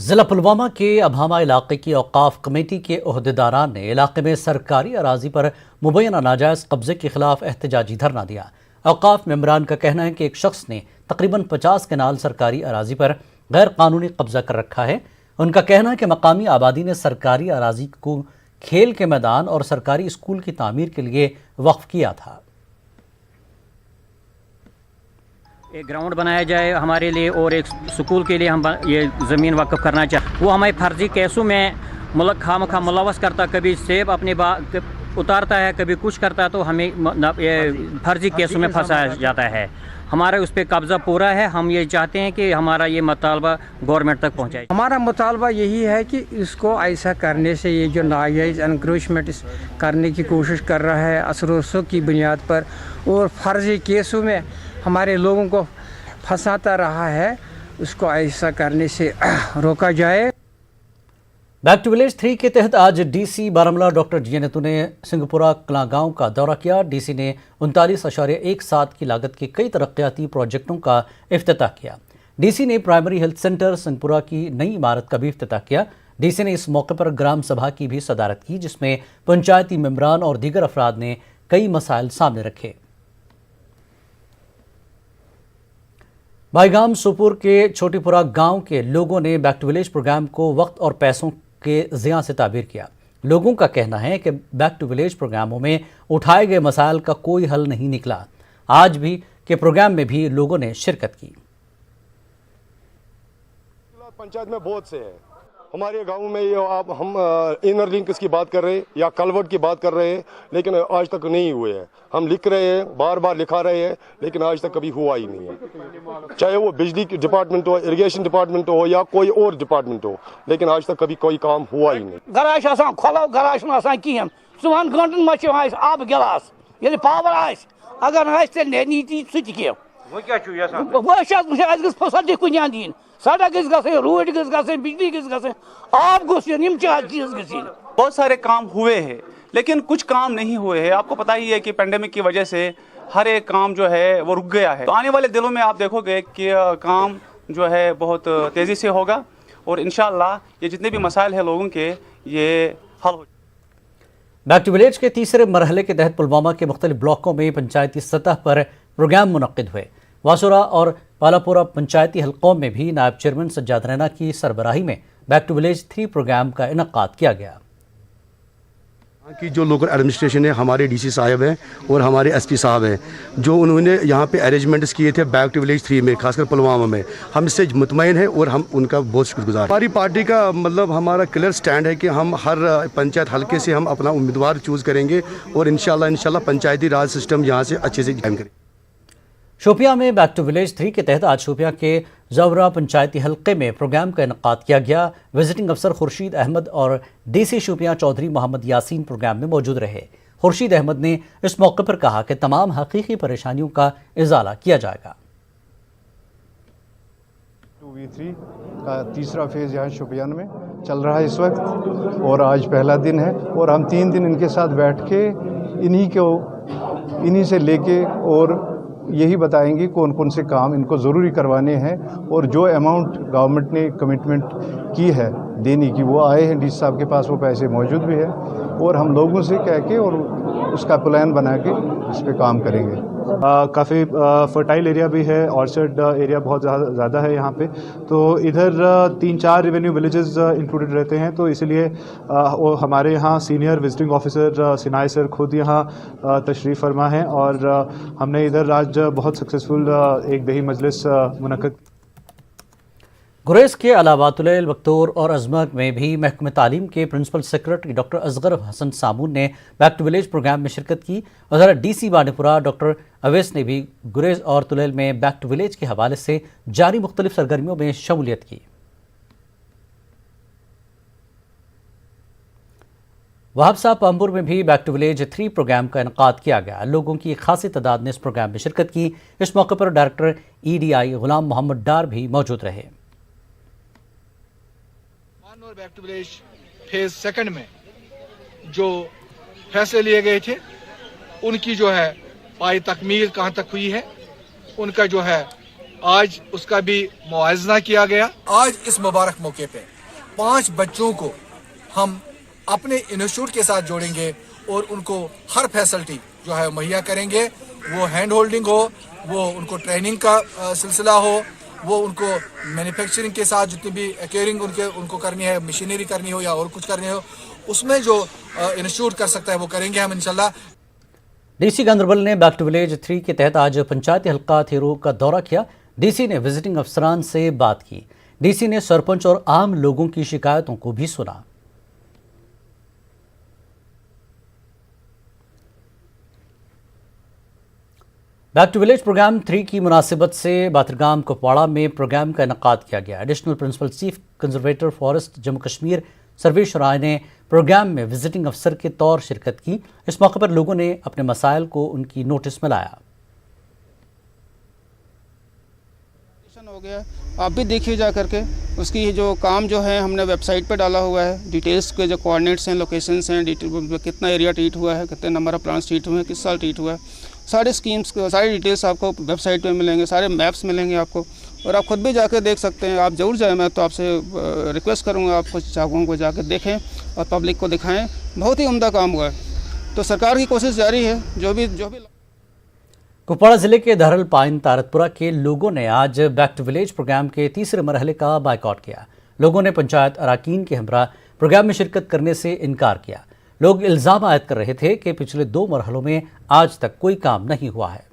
ضلع پلوامہ کے ابہامہ علاقے کی اوقاف کمیٹی کے عہدیداران نے علاقے میں سرکاری اراضی پر مبینہ ناجائز قبضے کے خلاف احتجاجی دھرنا دیا۔ اوقاف ممبران کا کہنا ہے کہ ایک شخص نے تقریباً 50 کنال سرکاری اراضی پر غیر قانونی قبضہ کر رکھا ہے۔ ان کا کہنا ہے کہ مقامی آبادی نے سرکاری اراضی کو کھیل کے میدان اور سرکاری اسکول کی تعمیر کے لیے وقف کیا تھا۔ ایک گراؤنڈ بنایا جائے ہمارے لیے اور ایک سکول کے لیے ہم یہ زمین وقف کرنا چاہتے۔ وہ ہمیں فرضی کیسوں میں خام خواہ ملوث کرتا، کبھی سیب اپنے اتارتا ہے، کبھی کچھ کرتا ہے، تو ہمیں فرضی کیسوں میں پھنسایا جاتا ہے۔ ہمارا اس پہ قبضہ پورا ہے۔ ہم یہ چاہتے ہیں کہ ہمارا یہ مطالبہ گورنمنٹ تک پہنچائے۔ ہمارا مطالبہ یہی ہے کہ اس کو ایسا کرنے سے یہ جو ناجائز انکروچمنٹ کرنے کی کوشش کر رہا ہے اثر و رسوخ کی بنیاد پر اور فرضی کیسوں میں ہمارے لوگوں کو پھنساتا رہا ہے، اس کو ایسا کرنے سے روکا جائے۔ بیک ٹو ولیج 3 کے تحت آج ڈی سی بارہمولہ ڈاکٹر جی نیتو نے سنگھپورہ کلاں گاؤں کا دورہ کیا۔ ڈی سی نے 39.17 کی لاگت کے کئی ترقیاتی پروجیکٹوں کا افتتاح کیا۔ ڈی سی نے پرائمری ہیلتھ سینٹر سنگھپورہ کی نئی عمارت کا بھی افتتاح کیا۔ ڈی سی نے اس موقع پر گرام سبھا کی بھی صدارت کی، جس میں پنچایتی ممبران اور دیگر افراد نے کئی مسائل سامنے رکھے۔ بھائی گام سوپور کے چھوٹی پورہ گاؤں کے لوگوں نے بیک ٹو ولیج پروگرام کو وقت اور پیسوں کے ضیاع سے تعبیر کیا۔ لوگوں کا کہنا ہے کہ بیک ٹو ولیج پروگراموں میں اٹھائے گئے مسائل کا کوئی حل نہیں نکلا۔ آج بھی کے پروگرام میں بھی لوگوں نے شرکت کی۔ پنچایت میں بہت سے ہیں ہمارے گاؤں میں، ہم انر لنکس کی بات کر رہے ہیں یا کلورٹ کی بات کر رہے ہیں، لیکن آج تک نہیں ہوئے ہیں۔ ہم لکھ رہے ہیں، بار بار لکھا رہے ہیں، لیکن آج تک کبھی ہوا ہی نہیں ہے، چاہے وہ بجلی کی ڈپارٹمنٹ ہو، اریگیشن ڈپارٹمنٹ ہو یا کوئی اور ڈپارٹمنٹ ہو، لیکن آج تک کبھی کوئی کام ہوا ہی نہیں۔ گراج آسان کھولو، گراج آسان کہین 4 گھنٹن مچ آب گلاس ییٚلہِ پاور آسہِ، اگر آسہِ تیٚلہِ نیتی سُہ تہِ کینٛہہ۔ گژھِ فیسلٹی کُنہِ جایہِ دِنۍ، سڑک گژھِ گژھٕنۍ، روڈ گژھِ گژھٕنۍ، بجلی گژھِ گژھٕنۍ، آب گوٚژھ یُن، یِم چیٖز گژھِ یِنۍ۔ بہت سارے کام ہوئے ہیں لیکن کچھ کام نہیں ہوئے ہیں۔ آپ کو پتہ ہی ہے کہ پینڈیمک کی وجہ سے ہر ایک کام جو ہے وہ رک گیا ہے۔ تو آنے والے دنوں میں آپ دیکھو گے کہ کام جو ہے بہت تیزی سے ہوگا اور انشاءاللہ یہ جتنے بھی مسائل ہیں لوگوں کے یہ حل ہو۔ بیک ٹو ولیج کے تیسرے مرحلے کے تحت پلوامہ کے مختلف بلاکوں میں پنچایتی سطح پر پروگرام منعقد ہوئے۔ واسورا اور پالاپورہ پنچایتی حلقوں میں بھی نائب چیئرمین سجاد رینا کی سربراہی میں بیک ٹو ولیج 3 پروگرام کا انعقاد کیا گیا۔ یہاں کی جو لوکل ایڈمنسٹریشن ہے، ہمارے ڈی سی صاحب ہیں اور ہمارے ایس پی صاحب ہیں، جو انہوں نے یہاں پہ ارینجمنٹس کیے تھے بیک ٹو ولیج 3 میں، خاص کر پلوامہ میں، ہم اس سے مطمئن ہیں اور ہم ان کا بہت شکر گزار ہیں۔ ہماری پارٹی کا مطلب ہمارا کلیئر سٹینڈ ہے کہ ہم ہر پنچایت حلقے سے ہم اپنا امیدوار چوز کریں گے اور انشاءاللہ پنچایتی راج سسٹم یہاں سے اچھے سے قائم کریں گے۔ شوپیاں میں بیک ٹو ولیج 3 کے تحت آج شوپیاں کے زورا پنچایتی حلقے میں پروگرام کا انعقاد کیا گیا۔ وزٹنگ افسر خورشید احمد اور ڈی سی شوپیاں چودھری محمد یاسین پروگرام میں موجود رہے۔ خورشید احمد نے اس موقع پر کہا کہ تمام حقیقی پریشانیوں کا ازالہ کیا جائے گا۔ 2V3 کا تیسرا فیز یہاں شوپیان میں چل رہا ہے اس وقت اور آج پہلا دن ہے اور ہم 3 دن ان کے ساتھ بیٹھ کے انہی سے لے کے اور یہی بتائیں گے کون کون سے کام ان کو ضروری کروانے ہیں اور جو اماؤنٹ گورنمنٹ نے کمٹمنٹ کی ہے دینے کی وہ آئے ہیں، ڈی سی صاحب کے پاس وہ پیسے موجود بھی ہیں اور ہم لوگوں سے کہہ کے اور اس کا پلان بنا کے اس پہ کام کریں گے۔ کافی فرٹائل ایریا بھی ہے، آرچرڈ ایریا بہت زیادہ ہے یہاں پہ، تو ادھر 3-4 ریونیو ولیجز انکلوڈیڈ رہتے ہیں، تو اسی لیے ہمارے یہاں سینئر وزٹنگ آفیسر سنائے سر خود یہاں تشریف فرما ہیں اور ہم نے ادھر آج بہت سکسیزفل ایک دیہی مجلس منعقد۔ گریز کے علاوہ تلیل، بختور اور ازمر میں بھی محکمہ تعلیم کے پرنسپل سیکرٹری ڈاکٹر اصغر حسن سامون نے بیک ٹو ولیج پروگرام میں شرکت کی۔ وزارت ڈی سی بانڈی پورہ ڈاکٹر اویس نے بھی گریز اور تلیل میں بیک ٹو ولیج کے حوالے سے جاری مختلف سرگرمیوں میں شمولیت کی۔ وہاب صاحب پامپور میں بھی بیک ٹو ولیج 3 پروگرام کا انعقاد کیا گیا۔ لوگوں کی خاصی تعداد نے اس پروگرام میں شرکت کی۔ اس موقع پر ڈائریکٹر EDI غلام محمد ڈار بھی موجود رہے۔ اور بیک ٹو ولیج فیز 2 میں جو فیصلے لیے گئے تھے ان کی جو ہے پائی تکمیل کہاں تک ہوئی ہے، ان کا جو ہے آج اس کا بھی موازنہ کیا گیا۔ آج اس مبارک موقع پہ 5 बच्चों को हम अपने इंस्टीट्यूट के साथ जोड़ेंगे और उनको हर फैसिलिटी जो है मुहैया करेंगे। वो हैंड होल्डिंग हो, वो उनको ट्रेनिंग का सिलसिला हो, वो उनको मैन्युफैक्चरिंग के साथ जितनी भी एक्वेयरिंग उनको करनी है, मशीनरी करनी हो या और कुछ करनी हो, उसमें जो इंस्टीट्यूट कर सकता है वो करेंगे हम इंशाल्लाह। डीसी गांधरबल ने बैक टू विलेज 3 के तहत आज पंचायती हल्का थेरो का दौरा किया। डीसी ने विजिटिंग अफसरान से बात की। डीसी ने सरपंच और आम लोगों की शिकायतों को भी सुना। बैक टू विलेज प्रोग्राम 3 की मुनासिबत से बाथरगाम कुपवाड़ा में प्रोग्राम का इनकाद किया गया। Additional principal chief conservator forest Jammu Kashmir Sarvesh Rai ने प्रोग्राम में विजिटिंग अफसर के तौर शिरकत की। इस मौके पर लोगों ने अपने मसाइल को उनकी नोटिस में लाया। हो गया, आप भी देखिए जा करके उसकी जो काम जो है हमने वेबसाइट पे डाला हुआ है। डिटेल्स के जो कोऑर्डिनेट्स हैं, लोकेशंस हैं, कितना एरिया ट्रीट हुआ है, कितने नंबर ऑफ प्लांट्स ट्रीट हुए हैं, किस साल ट्रीट हुआ है, सारे स्कीम्स सारी डिटेल्स आपको वेबसाइट पे मिलेंगे, सारे मैप्स मिलेंगे आपको, और आप खुद भी जाकर देख सकते हैं। आप ज़रूर जाएँ, मैं तो आपसे रिक्वेस्ट करूँगा आप कुछ चाकों को जाकर देखें और पब्लिक को दिखाएँ। बहुत ही उम्दा काम हुआ है, तो सरकार की कोशिश जारी है। जो भी कुपवाड़ा जिले के धरल पाइन तारतपुरा के लोगों ने आज बैक टू विलेज प्रोग्राम के तीसरे मरहले का बायकॉट किया। लोगों ने पंचायत अराकीन के हमरा प्रोग्राम में शिरकत करने से इनकार किया। लोग इल्ज़ाम आयद कर रहे थे कि पिछले 2 मरहलों में आज तक कोई काम नहीं हुआ है।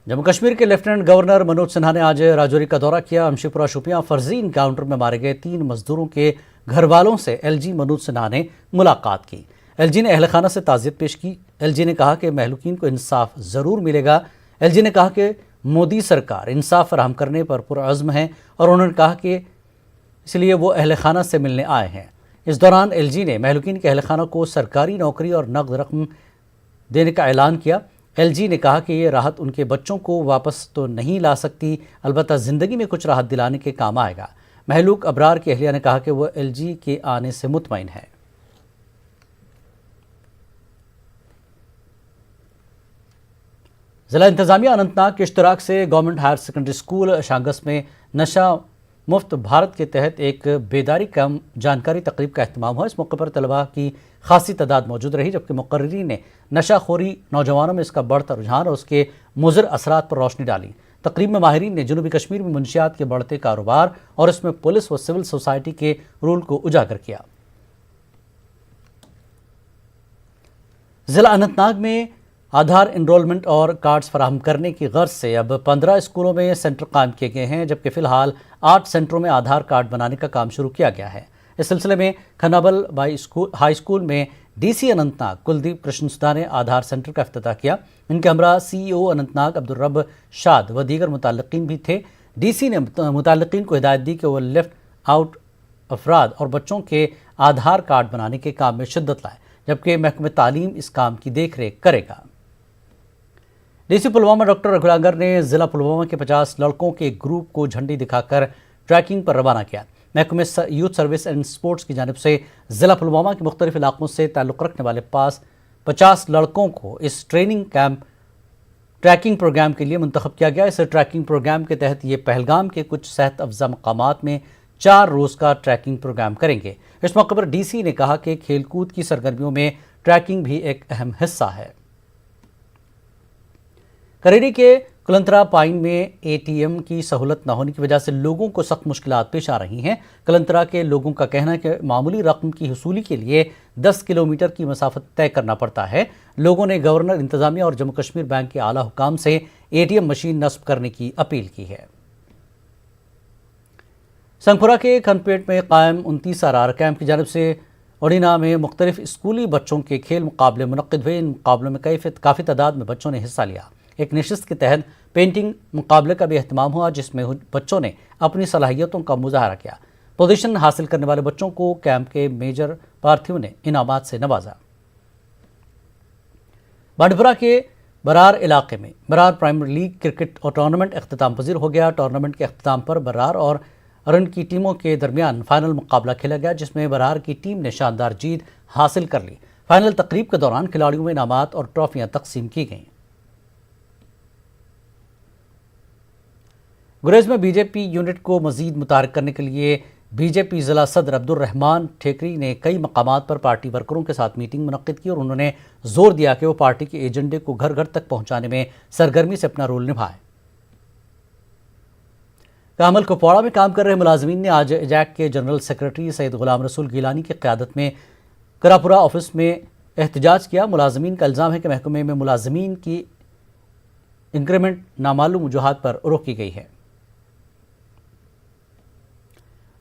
जम्मू कश्मीर के लेफ्टिनेंट गवर्नर मनोज सिन्हा ने आज राजौरी का दौरा किया। अमशीपुरा शोपियां फर्जी इनकाउंटर में मारे गए 3 मजदूरों के घर वालों से एलजी मनोज सिन्हा ने मुलाकात की। एलजी ने अहल खाना से ताज़ियत पेश की। एलजी ने कहा कि महलूकीन को इंसाफ ज़रूर मिलेगा। एलजी ने कहा कि मोदी सरकार इंसाफ फराहम करने पर पुरअज़्म है और उन्होंने कहा कि इसलिए वो अहल खाना से मिलने आए हैं। इस दौरान एलजी ने महलूकीन के अहल खाना को सरकारी नौकरी और नकद रकम देने का ऐलान किया। एलजी ने कहा कि ये राहत उनके बच्चों को वापस तो नहीं ला सकती, अलबत्ता ज़िंदगी में कुछ राहत दिलाने के काम आएगा। महलूक अबरार की अहलिया ने कहा कि वह एलजी के आने से मुतमईन है। ज़िला इंतज़ामिया अनंतनाग के इश्तराक से गवर्नमेंट हायर सेकेंडरी स्कूल शांगस में नशा मुफ्त भारत के तहत एक बेदारी कम जानकारी तकरीब का अहतमाम हुआ। इस मौके पर तलबा की खासी तादाद मौजूद रही, जबकि मुकर्रिरीन ने नशाखोरी नौजवानों में इसका बढ़ता रुझान और उसके मुज़र असरात पर रोशनी डाली। तकरीब में माहिरीन ने जनूबी कश्मीर में मुंशियात के बढ़ते कारोबार और इसमें पुलिस व सिविल सोसाइटी के रोल को उजागर किया। ज़िला अनंतनाग में आधार इनरोलमेंट और कार्ड्स फराहम करने की गर्ज से अब 15 स्कूलों में सेंटर कायम किए गए हैं, जबकि फ़िलहाल 8 सेंटरों में आधार कार्ड बनाने का काम शुरू किया गया है। इस सिलसिले में खनाबल हाई स्कूल में डीसी अनंतनाग कुलदीप कृष्णसुधा ने आधार सेंटर का इफ्तिताह किया। इनके हमरा CEO अनंतनाग अब्दुल रब शाद व दीगर मुताल्लिकीन भी थे। डीसी ने मुताल्लिकीन को हिदायत दी कि वह लेफ्ट आउट अफराद और बच्चों के आधार कार्ड बनाने के काम में शिद्दत लाए, जबकि महकमे तालीम इस काम की देख रेख करेगा। डीसी पुलवामा डॉक्टर रघुनागर ने ज़िला पुलवामा के 50 लड़कों के एक ग्रुप को झंडी दिखाकर ट्रैकिंग पर रवाना किया। महकमे यूथ सर्विस एंड स्पोर्ट्स की जानिब से ज़िला पुलवामा के मुख्तलिफ इलाकों से ताल्लुक़ रखने वाले 50 लड़कों को इस ट्रेनिंग कैंप ट्रैकिंग प्रोग्राम के लिए मुंतखब किया गया। इस ट्रैकिंग प्रोग्राम के तहत ये पहलगाम के कुछ सेहत अफजा मकामात में 4 रोज़ का ट्रैकिंग प्रोग्राम करेंगे। इस मौके पर डीसी ने कहा कि खेलकूद की सरगर्मियों में ट्रैकिंग भी एक अहम हिस्सा है। करेरी के कलंतरा पाइन में ATM की सहूलत न होने की वजह से लोगों को सख्त मुश्किलात पेश आ रही हैं। कलंतरा के लोगों का कहना है कि मामूली रकम की हुसूली के लिए 10 किलोमीटर की मसाफत तय करना पड़ता है। लोगों ने गवर्नर इंतज़ामिया और जम्मू कश्मीर बैंक के आला हुकाम से ATM मशीन नस्ब करने की अपील की है। संगपुरा के खनपेट में कायम 29 आर कैंप की जानिब से ओडिना में मुख्तलिफ स्कूली बच्चों के खेल मुकाबले मुनक्किद हुए। इन मुकाबलों में काफ़ी तादाद में बच्चों ने हिस्सा लिया। एक नशिस्त के तहत पेंटिंग मुकाबले का भी अहतमाम हुआ, जिसमें बच्चों ने अपनी सलाहियतों का मुजाहरा किया। पोजीशन हासिल करने वाले बच्चों को कैंप के मेजर पार्थिव ने इनामात से नवाजा। बांडीपुरा के बरार इलाके में बरार प्राइमरी लीग क्रिकेट और टूर्नामेंट अख्तिताम पजीर हो गया। टूर्नामेंट के अख्तिताम पर बरार और अरन की टीमों के दरमियान फाइनल मुकाबला खेला गया, जिसमें बरार की टीम ने शानदार जीत हासिल कर ली। फाइनल तकरीब के दौरान खिलाड़ियों में इनामात और ट्रॉफियां तकसीम की गईं। गुरेज में बीजेपी यूनिट को मजीद मुतारिक करने के लिए बीजेपी ज़िला सदर अब्दुर्रहमान ठेकरी ने कई मकामात पर पार्टी वर्करों के साथ मीटिंग मुनक्किद की और उन्होंने जोर दिया कि वो पार्टी के एजेंडे को घर घर तक पहुंचाने में सरगर्मी से अपना रोल निभाएं। कामल कुपवाड़ा में काम कर रहे मुलाजमीन ने आज इजैक के जनरल सेक्रेटरी सैयद गुलाम रसूल गिलानी की क़यादत में करापुरा ऑफिस में एहतजाज किया। मुलाजमीन का इल्ज़ाम है कि महकमे में मुलाजमीन की इंक्रीमेंट नामालूम वजूहात पर रोकी गई है।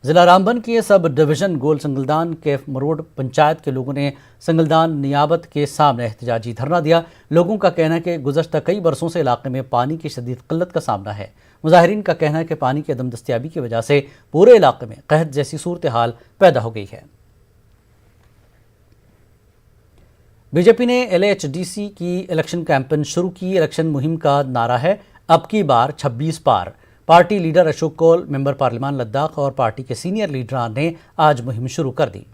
ज़िला रामबन के सब डिवीज़न गोल संगलदान कैफ मरोड पंचायत के लोगों ने संगलदान नियाबत के सामने एहतजाजी धरना दिया। लोगों का कहना है कि गुज़श्ता कई बरसों से इलाके में पानी की शदीद किल्लत का सामना है। मुजाहिरीन का कहना है कि पानी की अदम दस्तियाबी की वजह से पूरे इलाके में कहत जैसी सूरत हाल पैदा हो गई है। बीजेपी ने LHDC की इलेक्शन कैंपेन शुरू की। इलेक्शन मुहिम का नारा है अब की बार 26 पार। Party leader Ashok Kaul, member parliament Ladakh और पार्टी के सीनियर लीडरान ने आज मुहिम शुरू कर दी।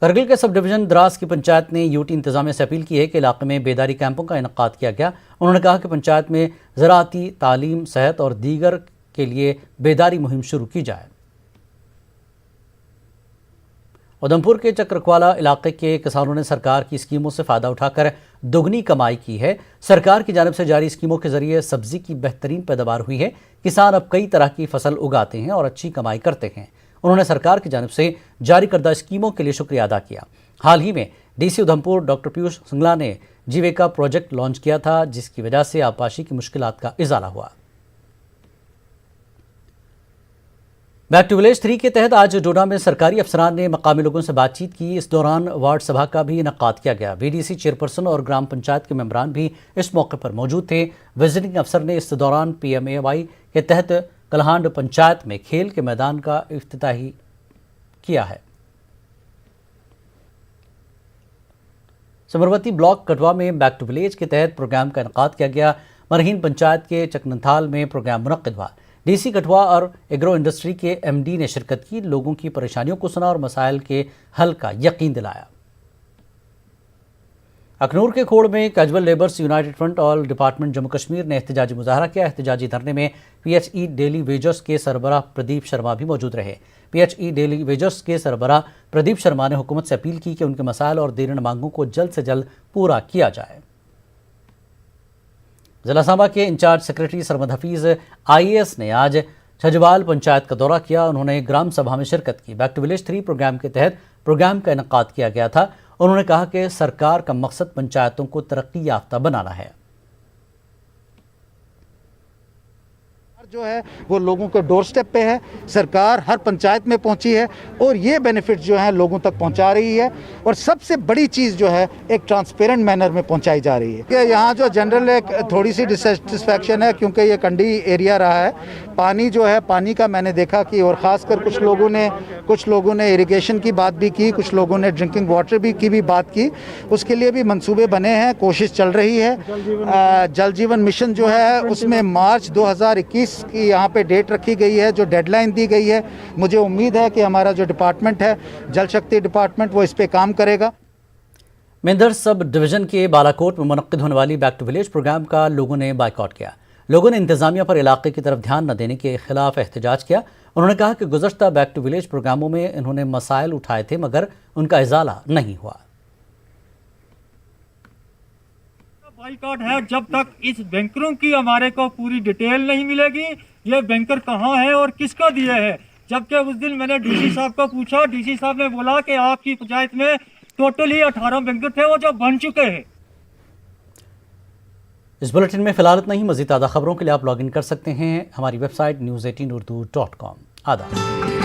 करगिल के सब डिवीजन द्रास की पंचायत ने यूटी इंतजामिया से अपील की है कि इलाके में बेदारी कैंपों का इनकाद किया गया। उन्होंने कहा कि पंचायत में ज़राअती, तालीम, सेहत और दीगर के लिए बेदारी मुहिम शुरू की जाए। उधमपुर के चक्रकवाला इलाके के किसानों ने सरकार की स्कीमों से फ़ायदा उठाकर दोगुनी कमाई की है। सरकार की जानिब से जारी स्कीमों के ज़रिए सब्ज़ी की बेहतरीन पैदावार हुई है। किसान अब कई तरह की फसल उगाते हैं और अच्छी कमाई करते हैं। उन्होंने सरकार की जानिब से जारी करदा स्कीमों के लिए शुक्रिया अदा किया। हाल ही में DC उधमपुर डॉक्टर पीयूष सिंगला ने जीविका प्रोजेक्ट लॉन्च किया था, जिसकी वजह से आबपाशी की मुश्किलात का इजाला हुआ। बैक टू विलेज 3 के तहत आज डोडा में सरकारी अफसरान ने मकामी लोगों से बातचीत की। इस दौरान वार्ड सभा का भी इनकाद किया गया। BDC चेयरपर्सन और ग्राम पंचायत के मेंबरान भी इस मौके पर मौजूद थे। विजिटिंग अफसर ने इस दौरान PMAY के तहत कलहांड पंचायत में खेल के मैदान का इफ्तिताही किया है। समरवती ब्लॉक कटवा में बैक टू विलेज के तहत प्रोग्राम का इनकाद किया गया। मरहीन पंचायत के चकनथाल में प्रोग्राम मुनक्किद हुआ। DC कठुआ और एग्रो इंडस्ट्री के MD ने शिरकत की, लोगों की परेशानियों को सुना और मसाइल के हल का यकीन दिलाया। अखनूर के खोड़ में casual labours United front all department Jammu Kashmir ने एहतजाजी मुजाहरा किया। एहतजाजी धरने में PHE डेली वेजर्स के सरबराह प्रदीप शर्मा भी मौजूद रहे। PHE डेली वेजर्स के सरबराह प्रदीप शर्मा ने हुकूमत से अपील की कि उनके मसाइल और देरीन मांगों को जल्द से जल्द पूरा किया जाए। ज़िला सांबा के in charge secretary Sarmad Hafeez IAS ने आज छजवाल पंचायत का दौरा किया। उन्होंने ग्राम सभा में शिरकत की। बैक टू विलेज 3 प्रोग्राम के तहत प्रोग्राम का इनकाद किया गया था। उन्होंने कहा कि सरकार का मकसद पंचायतों को तरक्की याफ्ता बनाना है। जो है वो लोगों के डोर स्टेप पे है, सरकार हर पंचायत में पहुंची है और ये बेनिफिट जो है लोगों तक पहुंचा रही है। और सबसे बड़ी चीज़ जो है एक ट्रांसपेरेंट मैनर में पहुंचाई जा रही है कि यहाँ जो जनरल एक थोड़ी सी डिससेटिस्फैक्शन है, क्योंकि ये कंडी एरिया रहा है। पानी जो है, पानी का मैंने देखा कि और ख़ासकर कुछ लोगों ने इरिगेशन की बात भी की, कुछ लोगों ने ड्रिंकिंग वाटर की भी बात की। उसके लिए भी मंसूबे बने हैं, कोशिश चल रही है। जल जीवन मिशन जो है उसमें मार्च 2021 की यहाँ पे डेट रखी गई है, जो डेडलाइन दी गई है। मुझे उम्मीद है कि हमारा जो डिपार्टमेंट है, जल शक्ति डिपार्टमेंट, वो इस पे काम करेगा। मेंदर सब डिवीजन के बालाकोट में मुनक्किद होने वाली बैक टू विलेज प्रोग्राम का लोगों ने बायकॉट किया। लोगों ने इंतजामिया पर इलाके की तरफ ध्यान न देने के खिलाफ एहतजाज किया। उन्होंने कहा कि गुज़श्ता बैक टू विलेज प्रोग्रामों में इन्होंने मसाइल उठाए थे, मगर उनका इजाला नहीं हुआ। बाइकआउट है जब तक इस बैंकरों की हमारे को पूरी डिटेल नहीं मिलेगी, ये बैंकर कहाँ है और किसको दिए हैं। जबकि उस दिन मैंने DC साहब को पूछा, DC साहब ने बोला कि आपकी पंचायत में टोटली 18 बैंकर थे वो जो बन चुके हैं। इस बुलेटिन में फिलहाल इतना ही। मज़ीद ताज़ा खबरों के लिए आप लॉगिन कर सकते हैं हमारी वेबसाइट news18urdu.com। आदाब।